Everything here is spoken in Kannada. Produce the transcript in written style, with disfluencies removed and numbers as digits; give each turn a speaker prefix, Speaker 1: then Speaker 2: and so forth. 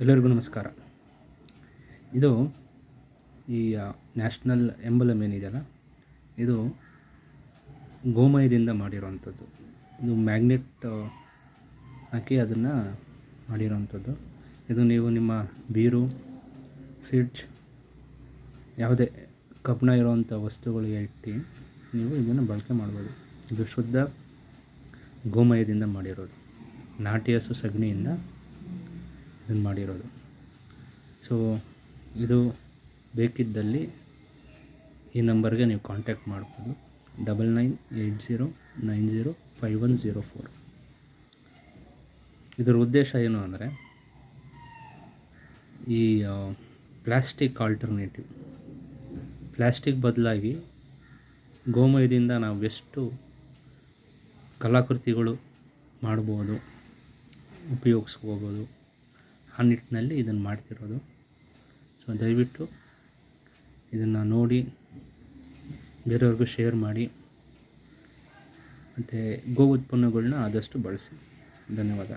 Speaker 1: ಎಲ್ಲರಿಗೂ ನಮಸ್ಕಾರ. ಇದು ಈ ನ್ಯಾಷನಲ್ ಎಂಬಲಮ್ ಏನಿದೆಯಲ್ಲ, ಇದು ಗೋಮಯದಿಂದ ಮಾಡಿರೋವಂಥದ್ದು. ಇದು ಮ್ಯಾಗ್ನೆಟ್ ಹಾಕಿ ಅದನ್ನು ಮಾಡಿರೋವಂಥದ್ದು. ಇದು ನೀವು ನಿಮ್ಮ ಬೀರು, ಫ್ರಿಡ್ಜ್, ಯಾವುದೇ ಕಬ್ಬಿಣ ಇರೋವಂಥ ವಸ್ತುಗಳಿಗೆ ಇಟ್ಟು ನೀವು ಇದನ್ನು ಬಳಕೆ ಮಾಡ್ಬೋದು. ಇದು ಶುದ್ಧ ಗೋಮಯದಿಂದ ಮಾಡಿರೋದು, ನಾಟಿ ಹಸು ಸಗಣಿಯಿಂದ ಇದನ್ನು ಮಾಡಿರೋದು. ಸೊ ಇದು ಬೇಕಿದ್ದಲ್ಲಿ ಈ ನಂಬರ್ಗೆ ನೀವು ಕಾಂಟ್ಯಾಕ್ಟ್ ಮಾಡ್ಬೋದು. 9980905104. ಇದರ ಉದ್ದೇಶ ಏನು ಅಂದರೆ, ಈ ಪ್ಲಾಸ್ಟಿಕ್ ಆಲ್ಟರ್ನೇಟಿವ್, ಪ್ಲಾಸ್ಟಿಕ್ ಬದಲಾಗಿ ಗೋಮಯದಿಂದ ನಾವು ಎಷ್ಟು ಕಲಾಕೃತಿಗಳು ಮಾಡ್ಬೋದು, ಉಪಯೋಗಿಸ್ಕೋಬೋದು, ಆ ನಿಟ್ಟಿನಲ್ಲಿ ಇದನ್ನು ಮಾಡ್ತಿರೋದು. ಸೊ ದಯವಿಟ್ಟು ಇದನ್ನು ನೋಡಿ ಬೇರೆಯವ್ರಿಗೂ ಶೇರ್ ಮಾಡಿ, ಮತ್ತು ಗೋ ಉತ್ಪನ್ನಗಳನ್ನ ಆದಷ್ಟು ಬಳಸಿ. ಧನ್ಯವಾದ.